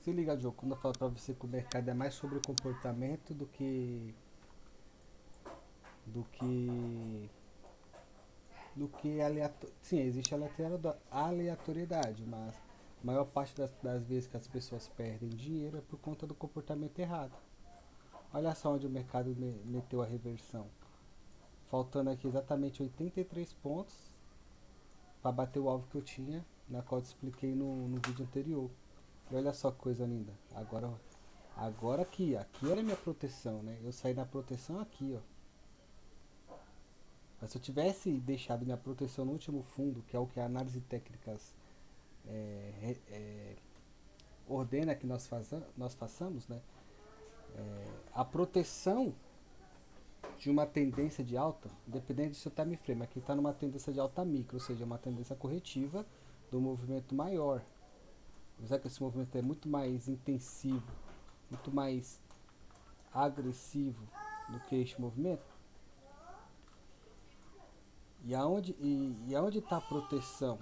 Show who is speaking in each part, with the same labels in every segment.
Speaker 1: Se liga, Joe, quando eu falo pra você que o mercado é mais sobre comportamento do que sim, existe aleatoriedade, mas a maior parte das vezes que as pessoas perdem dinheiro é por conta do comportamento errado. Olha só onde o mercado meteu a reversão. Faltando aqui exatamente 83 pontos para bater o alvo que eu tinha, na qual eu te expliquei no vídeo anterior. E olha só que coisa linda. Agora aqui era a minha proteção, né? Eu saí na proteção aqui, ó. Mas se eu tivesse deixado minha proteção no último fundo, que é o que a análise técnicas ordena que nós façamos, né? A proteção de uma tendência de alta, independente do seu time frame, aqui está numa tendência de alta micro, ou seja, uma tendência corretiva do movimento maior. Apesar que esse movimento é muito mais intensivo, muito mais agressivo do que este movimento. E aonde está a proteção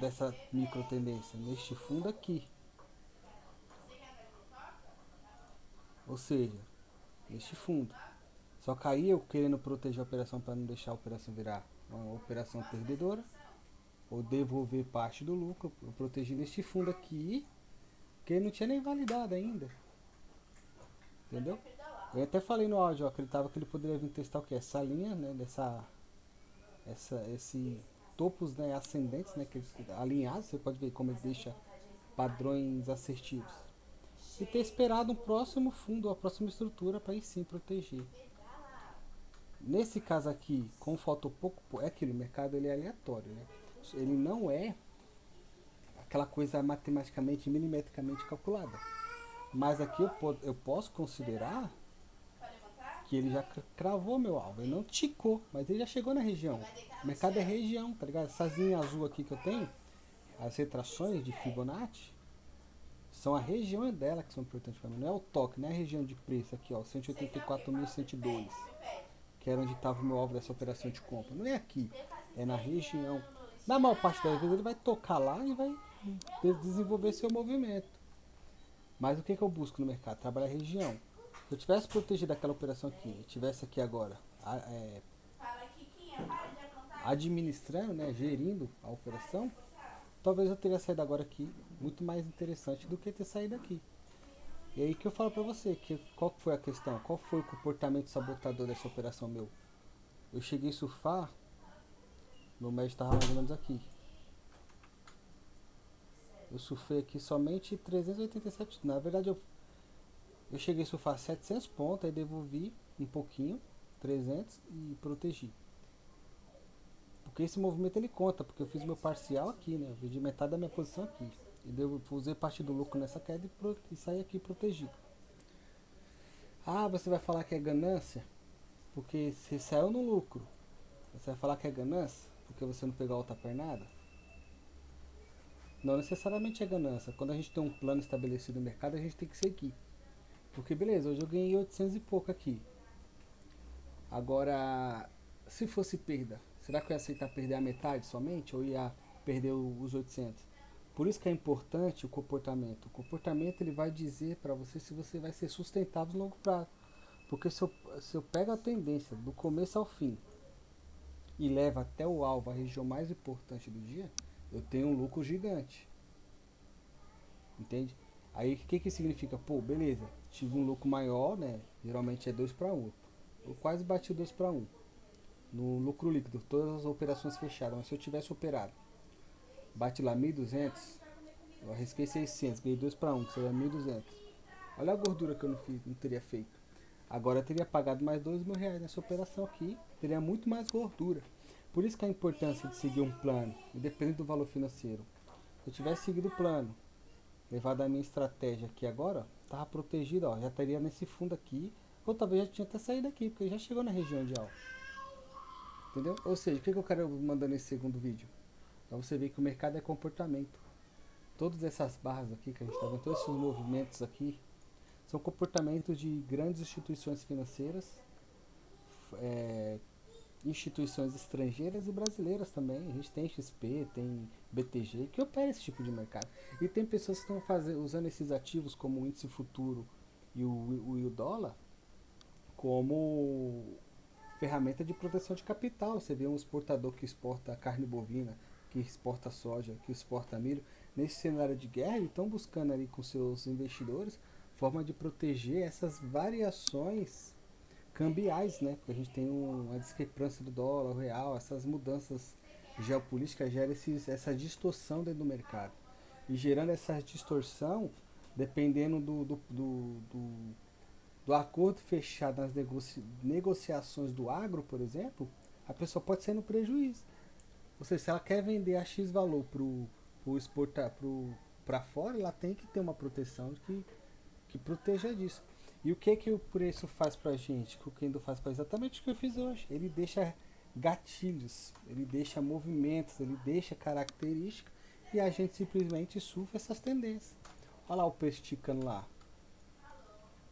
Speaker 1: dessa micro tendência? Neste fundo aqui. Ou seja, neste fundo. Só que aí eu querendo proteger a operação para não deixar a operação virar uma operação perdedora, ou devolver parte do lucro, eu protegi neste fundo aqui, que não tinha nem validado ainda. Entendeu? Eu até falei no áudio, eu acreditava que ele poderia vir testar o que? Essa linha, né? Esse topos, né, ascendentes, né, que alinhados, você pode ver como ele deixa padrões assertivos. E ter esperado um próximo fundo, a próxima estrutura para aí sim proteger. Nesse caso aqui, como faltou pouco, é aquilo, o mercado ele é aleatório, né? Ele não é aquela coisa matematicamente, milimetricamente calculada. Mas aqui eu posso considerar que ele já cravou meu alvo. Ele não ticou, mas ele já chegou na região. O mercado é região, tá ligado? Essas linhas azul aqui que eu tenho, as retrações de Fibonacci, são a região dela que são importantes para mim. Não é o toque, não é a região de preço aqui, ó, 184.102, que era onde estava o meu alvo dessa operação de compra. Não é aqui, é na região. Na maior parte das vezes ele vai tocar lá e vai desenvolver seu movimento. Mas o que, que eu busco no mercado? Trabalhar a região. Se eu tivesse protegido aquela operação aqui, e tivesse aqui agora administrando, né, gerindo a operação, talvez eu teria saído agora aqui muito mais interessante do que ter saído aqui. E aí que eu falo pra você, que qual foi a questão? Qual foi o comportamento sabotador dessa operação meu? Eu cheguei a surfar, meu médio estava mais ou menos aqui. Eu surfei aqui somente 387. Na verdade, eu cheguei a surfar 700 pontos, aí devolvi um pouquinho, 300 e protegi. Porque esse movimento ele conta, porque eu fiz meu parcial aqui, né? Eu vendi metade da minha posição aqui. E usei parte do lucro nessa queda e saí aqui protegido. Ah, você vai falar que é ganância? Porque você saiu no lucro. Você vai falar que é ganância? Porque você não pegou a outra pernada? Não necessariamente é ganância. Quando a gente tem um plano estabelecido no mercado, a gente tem que seguir. Porque beleza, hoje eu ganhei 800 e pouco aqui. Agora, se fosse perda, será que eu ia aceitar perder a metade somente? Ou ia perder os 800? Por isso que é importante o comportamento. O comportamento ele vai dizer para você se você vai ser sustentável no longo prazo. Porque se eu pego a tendência do começo ao fim e leva até o alvo, a região mais importante do dia, eu tenho um lucro gigante. Entende? Aí o que significa? Pô, beleza, tive um lucro maior, né? Geralmente é 2 para 1. Eu quase bati 2 para 1. No lucro líquido, todas as operações fecharam. Mas se eu tivesse operado, bate lá 1.200, eu arrisquei 600, ganhei 2 para 1, que seria 1.200. Olha a gordura que eu não teria feito. Agora eu teria pagado mais R$ 2.000 nessa operação aqui, teria muito mais gordura. Por isso que a importância de seguir um plano, independente do valor financeiro. Se eu tivesse seguido o plano, levado a minha estratégia aqui agora, estava protegido, ó, já estaria nesse fundo aqui, ou talvez já tinha até saído aqui, porque já chegou na região de alta. Entendeu? Ou seja, o que eu quero mandar nesse segundo vídeo? Para você ver que o mercado é comportamento. Todas essas barras aqui que a gente está vendo, todos esses movimentos aqui, são comportamentos de grandes instituições financeiras, instituições estrangeiras e brasileiras também. A gente tem XP, tem BTG, que opera esse tipo de mercado. E tem pessoas que estão usando esses ativos como o índice futuro e o dólar como ferramenta de proteção de capital. Você vê um exportador que exporta carne bovina, que exporta soja, que exporta milho. Nesse cenário de guerra, eles estão buscando ali com seus investidores forma de proteger essas variações cambiais, né? Porque a gente tem uma discrepância do dólar, o real, essas mudanças geopolíticas geram essa distorção dentro do mercado. E gerando essa distorção, dependendo do acordo fechado nas negociações do agro, por exemplo, a pessoa pode sair no prejuízo. Ou seja, se ela quer vender a X valor para exportar para fora, ela tem que ter uma proteção que proteja disso. E o que o preço faz pra gente? Que o Kendo faz para exatamente o que eu fiz hoje. Ele deixa gatilhos, ele deixa movimentos, ele deixa características e a gente simplesmente surfa essas tendências. Olha lá o peixe esticando lá.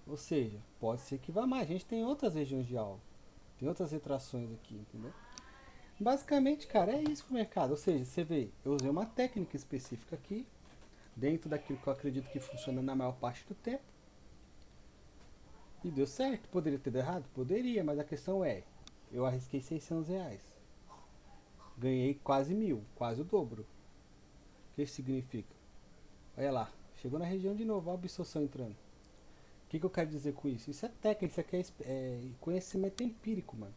Speaker 1: Ou seja, pode ser que vá mais. A gente tem outras regiões de alvo, tem outras retrações aqui, entendeu? Basicamente, cara, é isso com o mercado. Ou seja, você vê, eu usei uma técnica específica aqui, dentro daquilo que eu acredito que funciona na maior parte do tempo. E deu certo. Poderia ter dado errado? Poderia, mas a questão é, eu arrisquei R$ 600. Ganhei quase 1.000, quase o dobro. O que isso significa? Olha lá, chegou na região de novo, olha a absorção entrando. O que eu quero dizer com isso? Isso é técnica, isso aqui é conhecimento empírico, mano.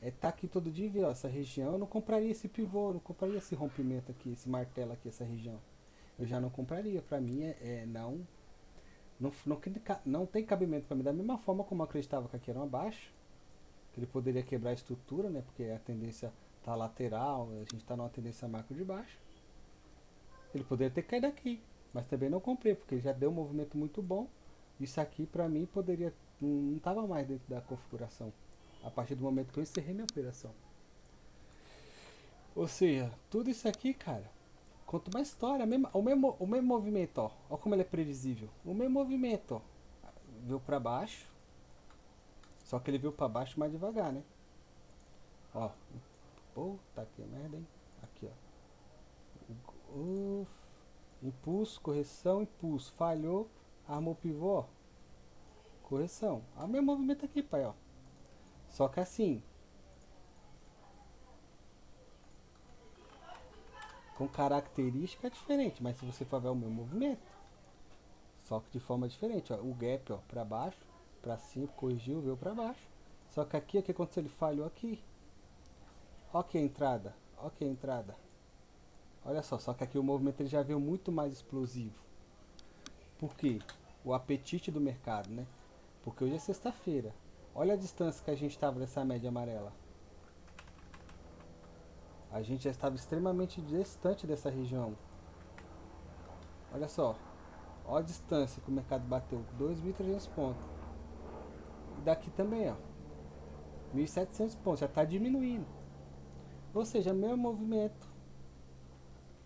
Speaker 1: É tá aqui todo dia e ver, ó, essa região, eu não compraria esse pivô, eu não compraria esse rompimento aqui, esse martelo aqui, essa região. Eu já não compraria, pra mim não tem cabimento pra mim. Da mesma forma como eu acreditava que aqui era uma baixa, que ele poderia quebrar a estrutura, né? Porque a tendência tá lateral, a gente tá numa tendência macro de baixo. Ele poderia ter caído aqui, mas também não comprei, porque ele já deu um movimento muito bom. Isso aqui pra mim poderia não tava mais dentro da configuração. A partir do momento que eu encerrei minha operação. Ou seja, tudo isso aqui, cara, conta uma história. O mesmo movimento, ó. Ó como ele é previsível. O mesmo movimento, ó. Veio pra baixo. Só que ele veio pra baixo mais devagar, né? Ó. Puta que merda, hein? Aqui, ó. Impulso, correção, impulso. Falhou. Armou o pivô, ó. Correção. Olha o mesmo movimento aqui, pai, ó. Só que assim, com característica diferente. Mas se você for ver o mesmo movimento, só que de forma diferente, ó. O gap, ó, pra baixo, pra cima, corrigiu, veio pra baixo. Só que aqui, o que aconteceu? Ele falhou aqui. Ó que entrada, ó que entrada. Olha só que aqui o movimento ele já veio muito mais explosivo. Por quê? O apetite do mercado, né? Porque hoje é sexta-feira. Olha a distância que a gente estava dessa média amarela. A gente já estava extremamente distante dessa região. Olha só. Olha a distância que o mercado bateu. 2.300 pontos. E daqui também, ó. 1.700 pontos. Já está diminuindo. Ou seja, mesmo movimento.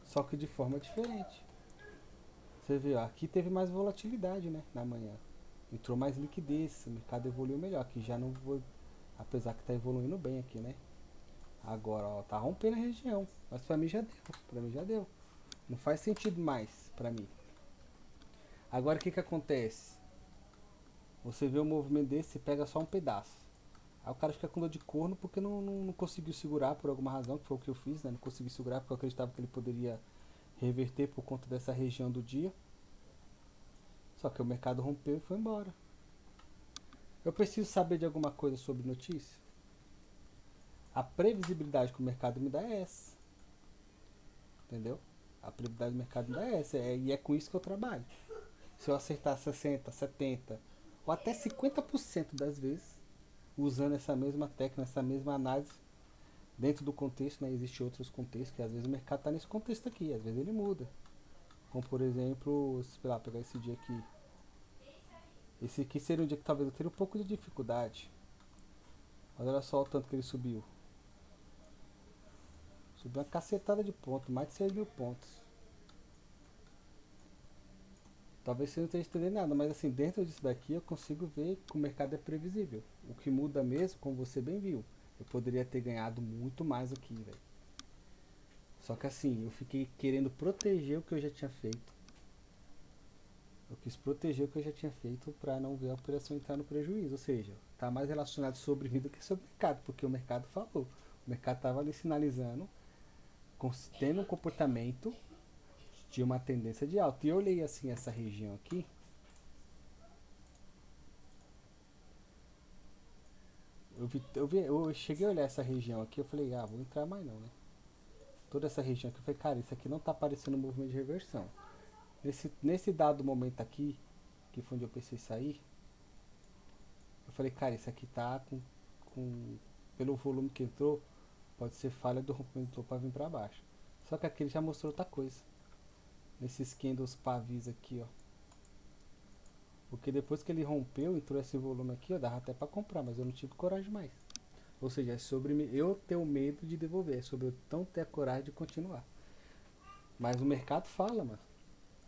Speaker 1: Só que de forma diferente. Você vê, ó, aqui teve mais volatilidade, né? Na manhã. Entrou mais liquidez. O mercado evoluiu melhor. Aqui já não vou. Apesar que está evoluindo bem aqui, né? Agora, ó, tá rompendo a região. Mas pra mim já deu. Pra mim já deu. Não faz sentido mais pra mim. Agora o que acontece? Você vê um movimento desse e pega só um pedaço. Aí o cara fica com dor de corno porque não conseguiu segurar por alguma razão, que foi o que eu fiz, né? Não consegui segurar porque eu acreditava que ele poderia reverter por conta dessa região do dia. Só que o mercado rompeu e foi embora. Eu preciso saber de alguma coisa sobre notícia? A previsibilidade que o mercado me dá é essa. Entendeu? A previsibilidade do mercado me dá é essa. E é com isso que eu trabalho. Se eu acertar 60, 70 ou até 50% das vezes, usando essa mesma técnica, essa mesma análise, dentro do contexto, né, existem outros contextos, que às vezes o mercado está nesse contexto aqui, às vezes ele muda. Como por exemplo, sei lá, pegar esse dia aqui. Esse aqui seria um dia que talvez eu teria um pouco de dificuldade. Mas olha só o tanto que ele subiu. Subiu uma cacetada de pontos, mais de 6.000 pontos. Talvez você não esteja entendendo nada, mas assim, dentro disso daqui eu consigo ver que o mercado é previsível. O que muda mesmo, como você bem viu, Eu poderia ter ganhado muito mais aqui, velho. Só que assim, eu fiquei querendo proteger o que eu já tinha feito. Eu quis proteger o que eu já tinha feito para não ver a operação entrar no prejuízo. Ou seja, tá mais relacionado sobre mim do que sobre o mercado, porque o mercado falou. O mercado tava ali sinalizando, tendo um comportamento de uma tendência de alta. E eu olhei assim essa região aqui. Eu cheguei a olhar essa região aqui, eu falei, ah, vou entrar mais não, né? Toda essa região aqui, eu falei, cara, isso aqui não tá parecendo um movimento de reversão. Nesse dado momento aqui, que foi onde eu pensei em sair, eu falei, cara, isso aqui tá com pelo volume que entrou, pode ser falha do rompimento para vir para baixo. Só que aqui ele já mostrou outra coisa. Nesses candles pavis aqui, ó. Porque depois que ele rompeu, entrou esse volume aqui, ó, dava até para comprar, mas eu não tive coragem mais. Ou seja, é sobre eu ter o medo de devolver, é sobre eu não ter a coragem de continuar. Mas o mercado fala, mano.